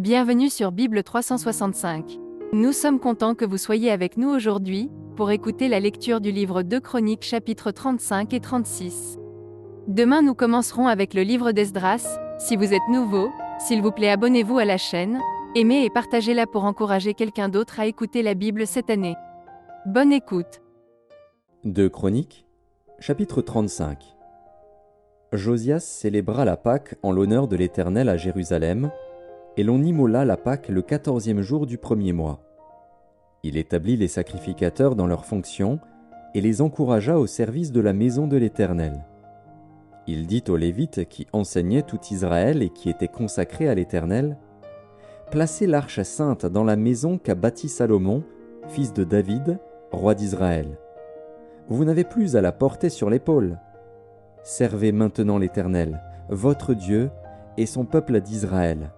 Bienvenue sur Bible 365. Nous sommes contents que vous soyez avec nous aujourd'hui, pour écouter la lecture du livre 2 Chroniques chapitres 35 et 36. Demain nous commencerons avec le livre d'Esdras. Si vous êtes nouveau, s'il vous plaît abonnez-vous à la chaîne, aimez et partagez-la pour encourager quelqu'un d'autre à écouter la Bible cette année. Bonne écoute. 2 Chroniques, chapitre 35. Josias célébra la Pâque en l'honneur de l'Éternel à Jérusalem, et l'on immola la Pâque le 14e jour du premier mois. Il établit les sacrificateurs dans leurs fonctions et les encouragea au service de la maison de l'Éternel. Il dit aux Lévites qui enseignaient tout Israël et qui étaient consacrés à l'Éternel: « Placez l'arche sainte dans la maison qu'a bâtie Salomon, fils de David, roi d'Israël. Vous n'avez plus à la porter sur l'épaule. Servez maintenant l'Éternel, votre Dieu, et son peuple d'Israël.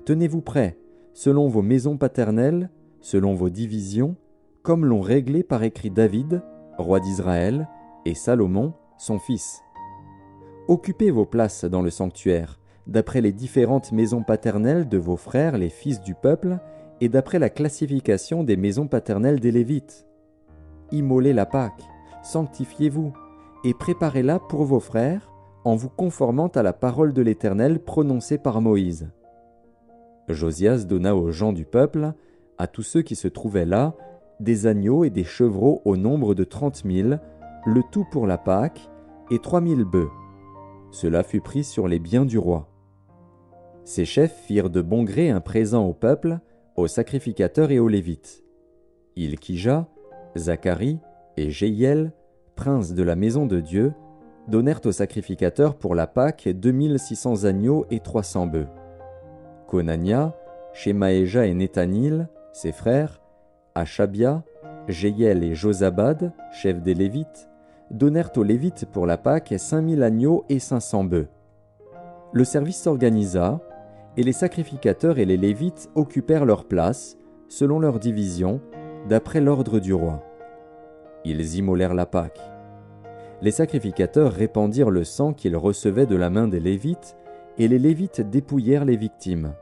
Tenez-vous prêts, selon vos maisons paternelles, selon vos divisions, comme l'ont réglé par écrit David, roi d'Israël, et Salomon, son fils. Occupez vos places dans le sanctuaire, d'après les différentes maisons paternelles de vos frères les fils du peuple, et d'après la classification des maisons paternelles des Lévites. Immolez la Pâque, sanctifiez-vous, et préparez-la pour vos frères, en vous conformant à la parole de l'Éternel prononcée par Moïse. » Josias donna aux gens du peuple, à tous ceux qui se trouvaient là, des agneaux et des chevreaux au nombre de 30 000, le tout pour la Pâque, et 3 000 bœufs. Cela fut pris sur les biens du roi. Ses chefs firent de bon gré un présent au peuple, aux sacrificateurs et aux Lévites. Ilkija, Zacharie et Jéhiel, princes de la maison de Dieu, donnèrent aux sacrificateurs pour la Pâque 2600 agneaux et 300 bœufs. Konania, Shemaéja et Nethanil, ses frères, Achabia, Jéhiel et Josabad, chefs des Lévites, donnèrent aux Lévites pour la Pâque 5000 agneaux et 500 bœufs. Le service s'organisa, et les sacrificateurs et les Lévites occupèrent leur place, selon leur division, d'après l'ordre du roi. Ils immolèrent la Pâque. Les sacrificateurs répandirent le sang qu'ils recevaient de la main des Lévites, et les Lévites dépouillèrent les victimes.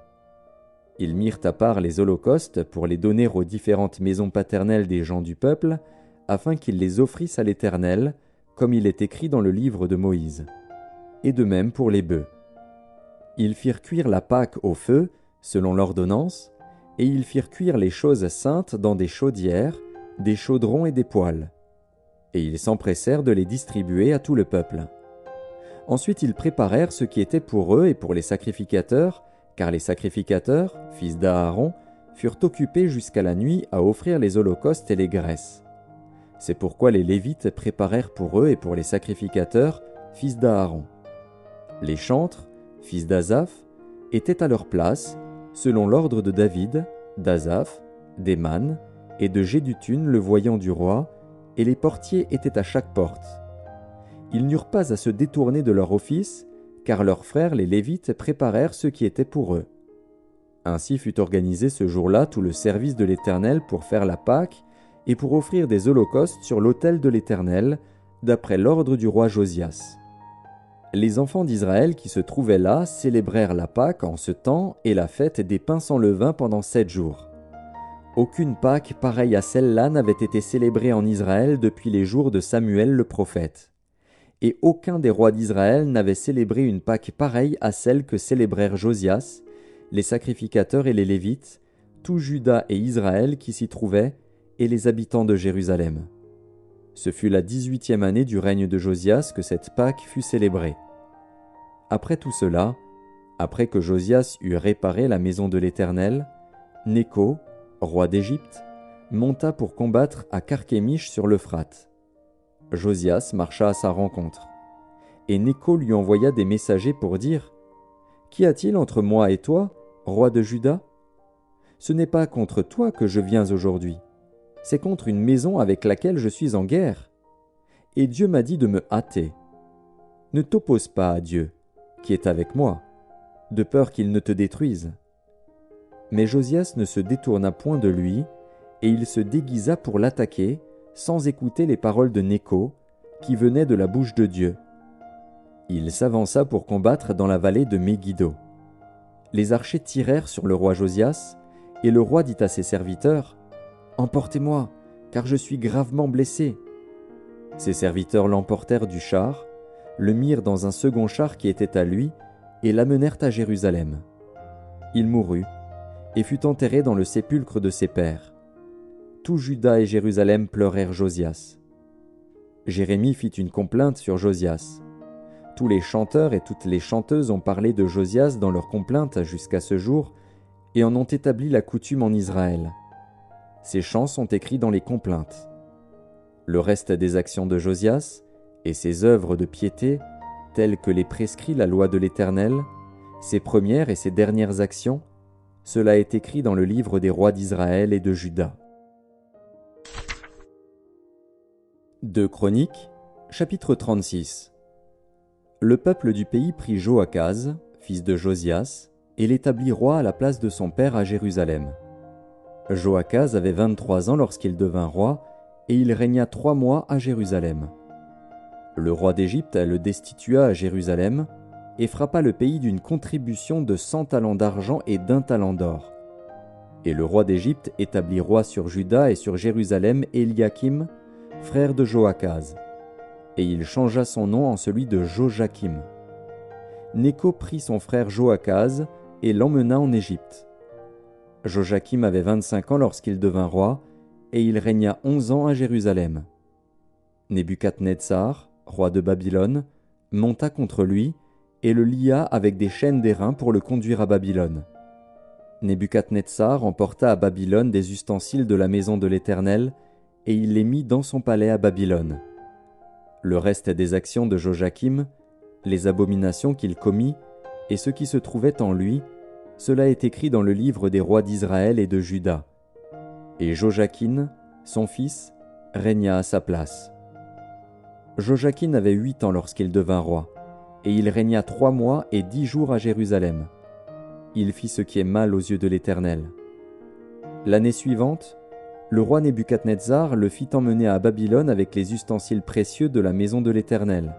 Ils mirent à part les holocaustes pour les donner aux différentes maisons paternelles des gens du peuple, afin qu'ils les offrissent à l'Éternel, comme il est écrit dans le livre de Moïse. Et de même pour les bœufs. Ils firent cuire la Pâque au feu, selon l'ordonnance, et ils firent cuire les choses saintes dans des chaudières, des chaudrons et des poêles. Et ils s'empressèrent de les distribuer à tout le peuple. Ensuite ils préparèrent ce qui était pour eux et pour les sacrificateurs, car les sacrificateurs, fils d'Aaron, furent occupés jusqu'à la nuit à offrir les holocaustes et les graisses. C'est pourquoi les Lévites préparèrent pour eux et pour les sacrificateurs, fils d'Aaron. Les chantres, fils d'Asaph, étaient à leur place, selon l'ordre de David, d'Asaph, d'Éman et de Jéduthun le voyant du roi, et les portiers étaient à chaque porte. Ils n'eurent pas à se détourner de leur office, car leurs frères les Lévites préparèrent ce qui était pour eux. Ainsi fut organisé ce jour-là tout le service de l'Éternel pour faire la Pâque et pour offrir des holocaustes sur l'autel de l'Éternel, d'après l'ordre du roi Josias. Les enfants d'Israël qui se trouvaient là célébrèrent la Pâque en ce temps et la fête des pains sans levain pendant 7 jours. Aucune Pâque pareille à celle-là n'avait été célébrée en Israël depuis les jours de Samuel le prophète. Et aucun des rois d'Israël n'avait célébré une Pâque pareille à celle que célébrèrent Josias, les sacrificateurs et les Lévites, tout Juda et Israël qui s'y trouvaient, et les habitants de Jérusalem. Ce fut la 18e année du règne de Josias que cette Pâque fut célébrée. Après tout cela, après que Josias eut réparé la maison de l'Éternel, Nécho, roi d'Égypte, monta pour combattre à Carchemish sur l'Euphrate. Josias marcha à sa rencontre. Et Nécho lui envoya des messagers pour dire: « Qu'y a-t-il entre moi et toi, roi de Juda ? Ce n'est pas contre toi que je viens aujourd'hui, c'est contre une maison avec laquelle je suis en guerre. Et Dieu m'a dit de me hâter. Ne t'oppose pas à Dieu, qui est avec moi, de peur qu'il ne te détruise. » Mais Josias ne se détourna point de lui, et il se déguisa pour l'attaquer, sans écouter les paroles de Nécho, qui venaient de la bouche de Dieu. Il s'avança pour combattre dans la vallée de Megiddo. les archers tirèrent sur le roi Josias, et le roi dit à ses serviteurs, « Emportez-moi, car je suis gravement blessé. » Ses serviteurs l'emportèrent du char, le mirent dans un second char qui était à lui, et l'amenèrent à Jérusalem. Il mourut, et fut enterré dans le sépulcre de ses pères. Tout Juda et Jérusalem pleurèrent Josias. Jérémie fit une complainte sur Josias. Tous les chanteurs et toutes les chanteuses ont parlé de Josias dans leurs complaintes jusqu'à ce jour, et en ont établi la coutume en Israël. Ces chants sont écrits dans les complaintes. Le reste des actions de Josias, et ses œuvres de piété, telles que les prescrit la loi de l'Éternel, ses premières et ses dernières actions, cela est écrit dans le livre des rois d'Israël et de Juda. 2 Chroniques, chapitre 36. Le peuple du pays prit Joachaz, fils de Josias, et l'établit roi à la place de son père à Jérusalem. Joachaz avait 23 ans lorsqu'il devint roi, et il régna 3 mois à Jérusalem. Le roi d'Égypte le destitua à Jérusalem, et frappa le pays d'une contribution de 100 talents d'argent et d'1 talent d'or. Et le roi d'Égypte établit roi sur Juda et sur Jérusalem Éliakim, frère de Joachaz. Et il changea son nom en celui de Joachim. Néco prit son frère Joachaz et l'emmena en Égypte. Joachim avait 25 ans lorsqu'il devint roi, et il régna 11 ans à Jérusalem. Nebuchadnezzar, roi de Babylone, monta contre lui, et le lia avec des chaînes d'airain pour le conduire à Babylone. Nebuchadnezzar emporta à Babylone des ustensiles de la maison de l'Éternel, et il les mit dans son palais à Babylone. Le reste des actions de Joachim, les abominations qu'il commit, et ce qui se trouvait en lui, cela est écrit dans le livre des rois d'Israël et de Juda. Et Joachim, son fils, régna à sa place. Joachim avait 8 ans lorsqu'il devint roi, et il régna 3 mois et 10 jours à Jérusalem. Il fit ce qui est mal aux yeux de l'Éternel. L'année suivante, le roi Nebuchadnezzar le fit emmener à Babylone avec les ustensiles précieux de la maison de l'Éternel.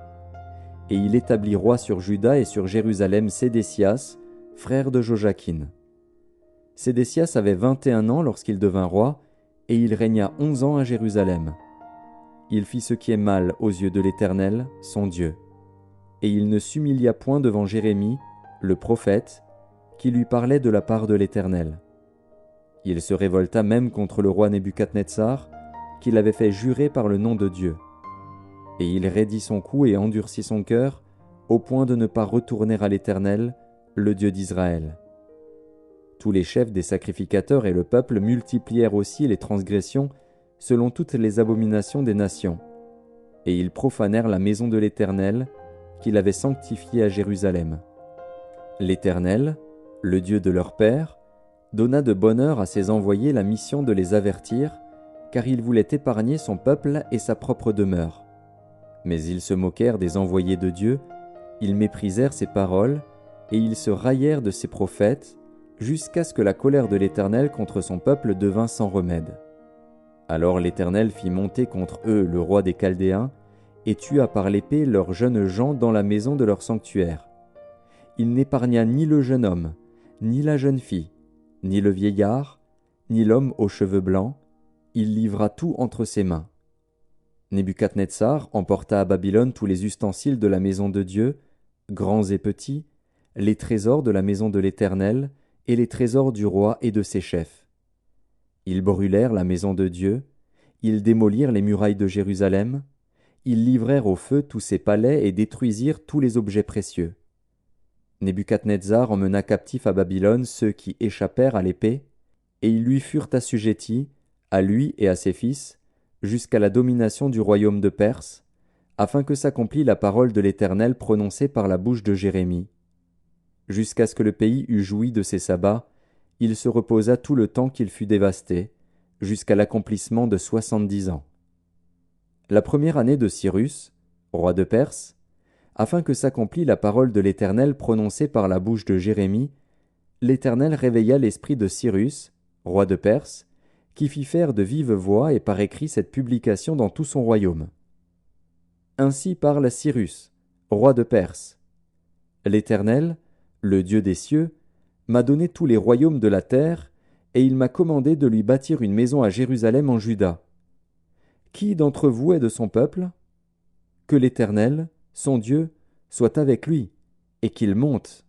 Et il établit roi sur Juda et sur Jérusalem Sédécias, frère de Joachim. Sédécias avait 21 ans lorsqu'il devint roi, et il régna 11 ans à Jérusalem. Il fit ce qui est mal aux yeux de l'Éternel, son Dieu. Et il ne s'humilia point devant Jérémie, le prophète, qui lui parlait de la part de l'Éternel. Il se révolta même contre le roi Nebuchadnezzar, qu'il avait fait jurer par le nom de Dieu. Et il raidit son cou et endurcit son cœur, au point de ne pas retourner à l'Éternel, le Dieu d'Israël. Tous les chefs des sacrificateurs et le peuple multiplièrent aussi les transgressions selon toutes les abominations des nations. Et ils profanèrent la maison de l'Éternel, qu'il avait sanctifiée à Jérusalem. L'Éternel, le Dieu de leur père, donna de bonne heure à ses envoyés la mission de les avertir, car il voulait épargner son peuple et sa propre demeure. Mais ils se moquèrent des envoyés de Dieu, ils méprisèrent ses paroles, et ils se raillèrent de ses prophètes, jusqu'à ce que la colère de l'Éternel contre son peuple devint sans remède. Alors l'Éternel fit monter contre eux le roi des Chaldéens, et tua par l'épée leurs jeunes gens dans la maison de leur sanctuaire. Il n'épargna ni le jeune homme, ni la jeune fille, ni le vieillard, ni l'homme aux cheveux blancs, il livra tout entre ses mains. Nebuchadnezzar emporta à Babylone tous les ustensiles de la maison de Dieu, grands et petits, les trésors de la maison de l'Éternel, et les trésors du roi et de ses chefs. Ils brûlèrent la maison de Dieu, ils démolirent les murailles de Jérusalem, ils livrèrent au feu tous ses palais et détruisirent tous les objets précieux. Nebuchadnezzar emmena captifs à Babylone ceux qui échappèrent à l'épée, et ils lui furent assujettis, à lui et à ses fils, jusqu'à la domination du royaume de Perse, afin que s'accomplît la parole de l'Éternel prononcée par la bouche de Jérémie. Jusqu'à ce que le pays eût joui de ses sabbats, il se reposa tout le temps qu'il fut dévasté, jusqu'à l'accomplissement de 70 ans. La première année de Cyrus, roi de Perse, afin que s'accomplît la parole de l'Éternel prononcée par la bouche de Jérémie, l'Éternel réveilla l'esprit de Cyrus, roi de Perse, qui fit faire de vive voix et par écrit cette publication dans tout son royaume. Ainsi parle Cyrus, roi de Perse. L'Éternel, le Dieu des cieux, m'a donné tous les royaumes de la terre, et il m'a commandé de lui bâtir une maison à Jérusalem en Juda. Qui d'entre vous est de son peuple? Que l'Éternel, son Dieu, soit avec lui, et qu'il monte